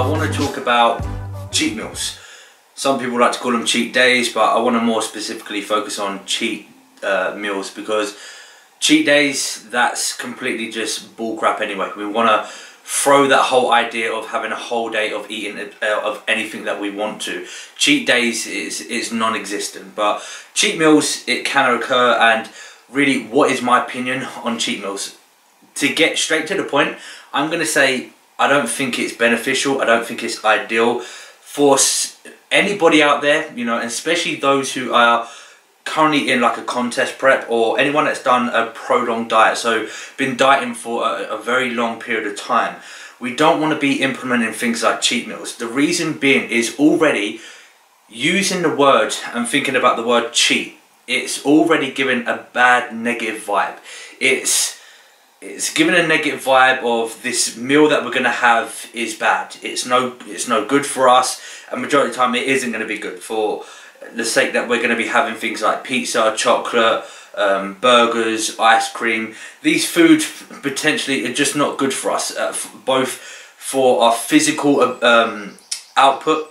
want to talk about cheat meals. Some people like to call them cheat days, but I want to more specifically focus on cheat meals, because cheat days, that's completely just bullcrap anyway. We want to throw that whole idea of having a whole day of eating of anything that we want to. Cheat days is non-existent, but cheat meals, it can occur. And really, what is my opinion on cheat meals? To get straight to the point, I'm going to say I don't think it's beneficial. I don't think it's ideal for anybody out there, you know, especially those who are currently in like a contest prep, or anyone that's done a prolonged diet, so been dieting for a very long period of time. We don't want to be implementing things like cheat meals. The reason being is already using the word and thinking about the word cheat, it's already giving a bad negative vibe. It's giving a negative vibe of this meal that we're going to have is bad. It's no good for us, and majority of the time it isn't going to be good, for the sake that we're going to be having things like pizza, chocolate, burgers, ice cream. These foods potentially are just not good for us, both for our physical output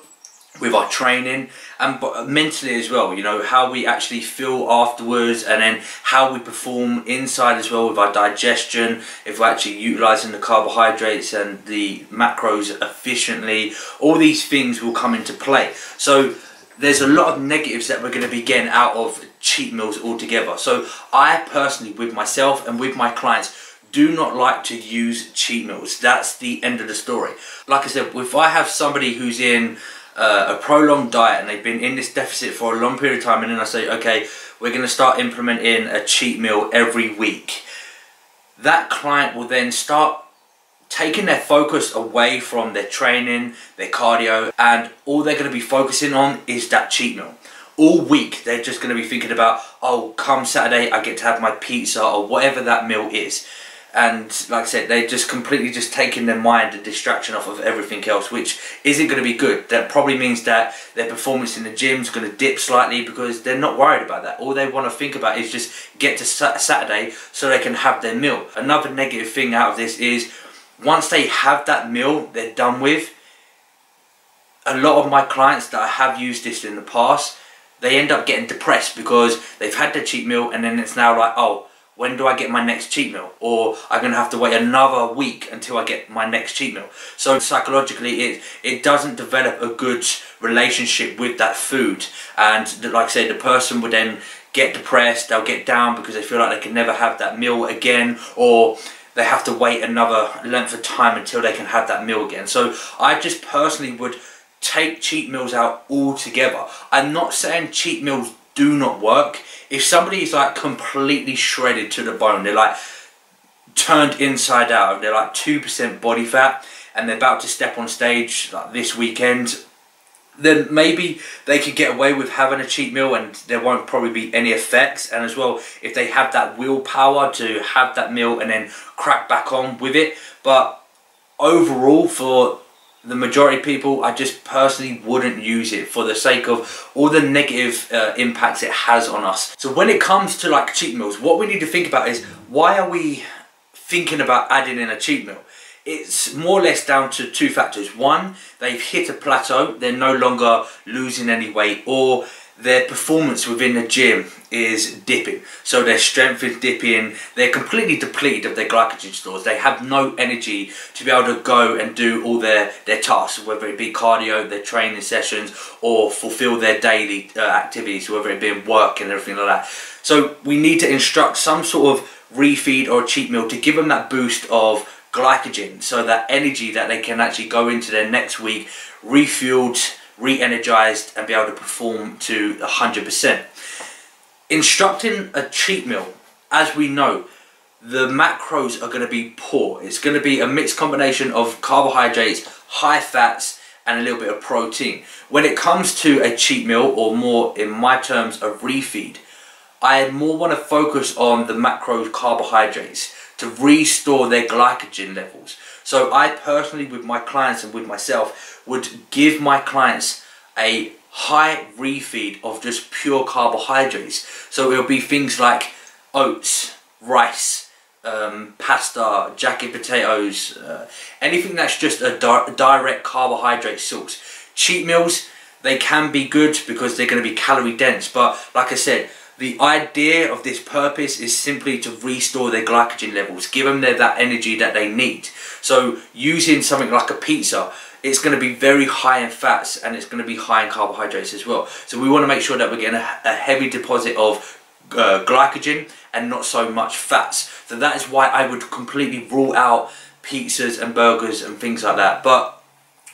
with our training, and mentally as well, you know, how we actually feel afterwards, and then how we perform inside as well with our digestion, if we're actually utilizing the carbohydrates and the macros efficiently. All these things will come into play. So there's a lot of negatives that we're going to be getting out of cheat meals altogether. So I personally, with myself and with my clients, do not like to use cheat meals. That's the end of the story. Like I said, if I have somebody who's in a prolonged diet and they've been in this deficit for a long period of time, and then I say, okay, we're going to start implementing a cheat meal every week, that client will then start taking their focus away from their training, their cardio, and all they're going to be focusing on is that cheat meal. All week they're just going to be thinking about, oh, come Saturday I get to have my pizza or whatever that meal is. And like I said, they're just completely just taking their mind, the distraction off of everything else, which isn't going to be good. That probably means that their performance in the gym is going to dip slightly, because they're not worried about that. All they want to think about is just get to Saturday so they can have their meal. Another negative thing out of this is, once they have that meal they're done with, a lot of my clients that I have used this in the past, they end up getting depressed because they've had their cheat meal, and then it's now like, oh, when do I get my next cheat meal? Or I'm going to have to wait another week until I get my next cheat meal. So psychologically it doesn't develop a good relationship with that food. And like I said, the person would then get depressed, they'll get down because they feel like they can never have that meal again, or they have to wait another length of time until they can have that meal again. So I just personally would take cheat meals out altogether. I'm not saying cheat meals do not work. If somebody is like completely shredded to the bone, they're like turned inside out, they're like 2% body fat, and they're about to step on stage like this weekend, then maybe they could get away with having a cheat meal and there won't probably be any effects. And as well, if they have that willpower to have that meal and then crack back on with it. But overall, for the majority of people, I just personally wouldn't use it, for the sake of all the negative impacts it has on us. So when it comes to like cheat meals, what we need to think about is, why are we thinking about adding in a cheat meal? It's more or less down to two factors. One, they've hit a plateau, they're no longer losing any weight, or their performance within the gym is dipping. So their strength is dipping, they're completely depleted of their glycogen stores, they have no energy to be able to go and do all their tasks, whether it be cardio, their training sessions, or fulfill their daily activities, whether it be work and everything like that. So we need to instruct some sort of refeed or cheat meal to give them that boost of glycogen, so that energy that they can actually go into their next week refueled, re-energized, and be able to perform to 100%. Instructing a cheat meal, as we know, the macros are going to be poor. It's going to be a mixed combination of carbohydrates, high fats, and a little bit of protein. When it comes to a cheat meal, or more in my terms, a refeed, I more want to focus on the macro carbohydrates to restore their glycogen levels. So I personally, with my clients and with myself, would give my clients a high refeed of just pure carbohydrates. So it'll be things like oats, rice, pasta, jacket potatoes, anything that's just a direct carbohydrate source. Cheat meals, they can be good because they're going to be calorie dense, but like I said, the idea of this purpose is simply to restore their glycogen levels, give them that energy that they need. So using something like a pizza, it's going to be very high in fats and it's going to be high in carbohydrates as well. So we want to make sure that we're getting a heavy deposit of glycogen and not so much fats. So that is why I would completely rule out pizzas and burgers and things like that. But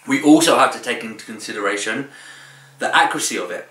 we also have to take into consideration the accuracy of it.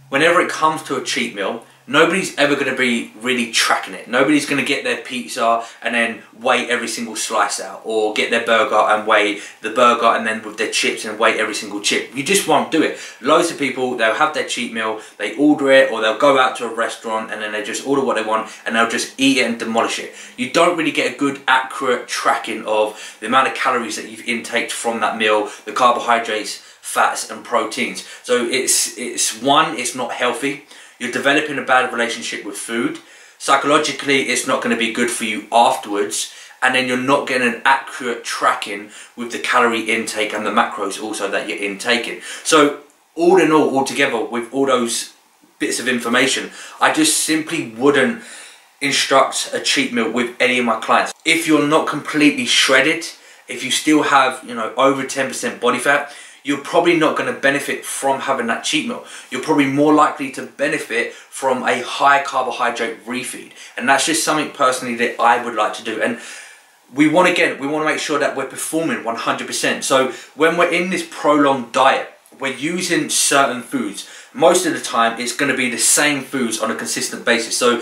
Whenever it comes to a cheat meal, nobody's ever going to be really tracking it. Nobody's going to get their pizza and then weigh every single slice out, or get their burger and weigh the burger and then with their chips and weigh every single chip. You just won't do it. Loads of people, they'll have their cheat meal, they order it, or they'll go out to a restaurant and then they just order what they want and they'll just eat it and demolish it. You don't really get a good accurate tracking of the amount of calories that you've intaked from that meal, the carbohydrates, fats and proteins. So it's not healthy. You're developing a bad relationship with food. Psychologically, it's not going to be good for you afterwards, and then you're not getting an accurate tracking with the calorie intake and the macros also that you're intaking. So all in all together, with all those bits of information, I just simply wouldn't instruct a cheat meal with any of my clients. If you're not completely shredded, if you still have, you know, over 10% body fat, you're probably not going to benefit from having that cheat meal. You're probably more likely to benefit from a high carbohydrate refeed. And that's just something personally that I would like to do. And we want to make sure that we're performing 100%. So when we're in this prolonged diet, we're using certain foods. Most of the time, it's going to be the same foods on a consistent basis. So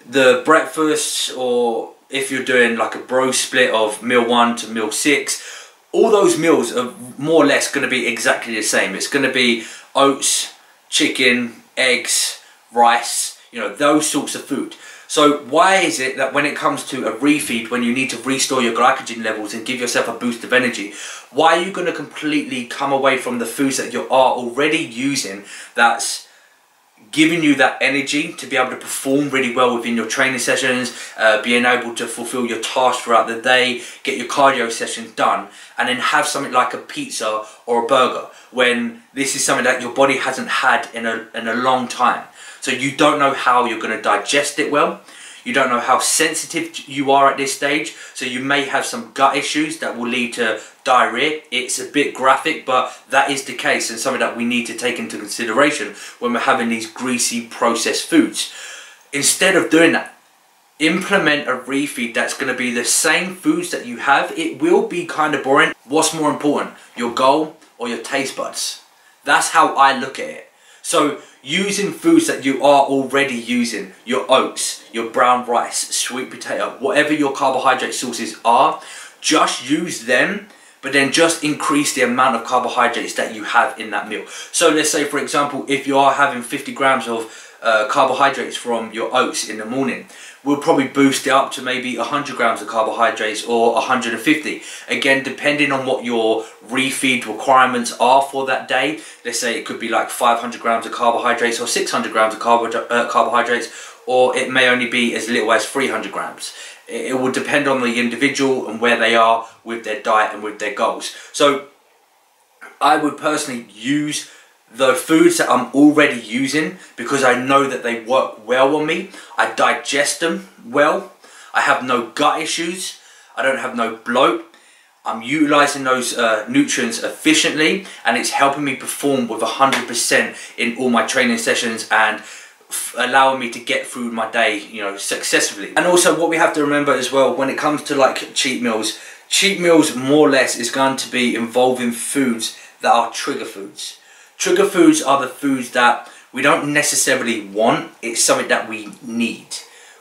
the breakfast, or if you're doing like a bro split of meal 1 to meal 6, all those meals are more or less going to be exactly the same. It's going to be oats, chicken, eggs, rice, you know, those sorts of food. So why is it that when it comes to a refeed, when you need to restore your glycogen levels and give yourself a boost of energy, why are you going to completely come away from the foods that you are already using that's giving you that energy to be able to perform really well within your training sessions, being able to fulfill your tasks throughout the day, get your cardio sessions done, and then have something like a pizza or a burger when this is something that your body hasn't had in a long time. So you don't know how you're going to digest it well. You don't know how sensitive you are at this stage, so you may have some gut issues that will lead to diarrhea. It's a bit graphic, but that is the case, and something that we need to take into consideration when we're having these greasy processed foods. Instead of doing that, implement a refeed that's going to be the same foods that you have. It will be kind of boring. What's more important, your goal or your taste buds? That's how I look at it. So using foods that you are already using, your oats, your brown rice, sweet potato, whatever your carbohydrate sources are, just use them, but then just increase the amount of carbohydrates that you have in that meal. So let's say, for example, if you are having 50 grams of carbohydrates from your oats in the morning, we'll probably boost it up to maybe 100 grams of carbohydrates or 150. Again, depending on what your refeed requirements are for that day. Let's say it could be like 500 grams of carbohydrates or 600 grams of carbohydrates, or it may only be as little as 300 grams. It will depend on the individual and where they are with their diet and with their goals. So I would personally use the foods that I'm already using because I know that they work well on me. I digest them well. I have no gut issues. I don't have no bloat. I'm utilizing those nutrients efficiently, and it's helping me perform with 100% in all my training sessions and allowing me to get through my day, you know, successfully. And also what we have to remember as well when it comes to like cheat meals more or less is going to be involving foods that are trigger foods. Trigger foods are the foods that we don't necessarily want, it's something that we need.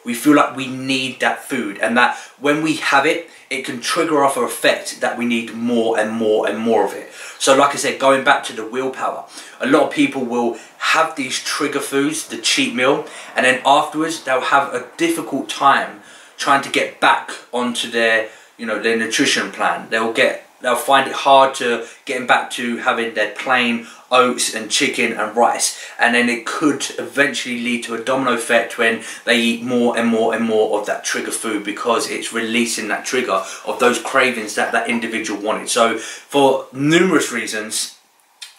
We feel like we need that food, and that when we have it, it can trigger off an effect that we need more and more and more of it. So like I said, going back to the willpower, a lot of people will have these trigger foods, the cheat meal, and then afterwards they'll have a difficult time trying to get back onto their, you know, their nutrition plan. They'll get they'll find it hard to getting back to having their plain oats and chicken and rice, and then it could eventually lead to a domino effect when they eat more and more and more of that trigger food, because it's releasing that trigger of those cravings that that individual wanted. So for numerous reasons,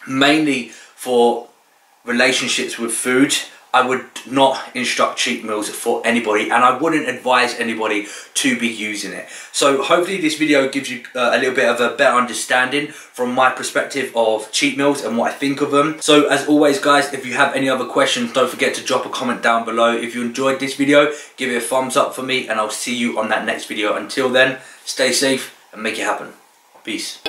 mainly for relationships with food, I would not instruct cheat meals for anybody, and I wouldn't advise anybody to be using it. So hopefully this video gives you a little bit of a better understanding from my perspective of cheat meals and what I think of them. So as always guys, if you have any other questions, don't forget to drop a comment down below. If you enjoyed this video, give it a thumbs up for me, and I'll see you on that next video. Until then, stay safe and make it happen. Peace.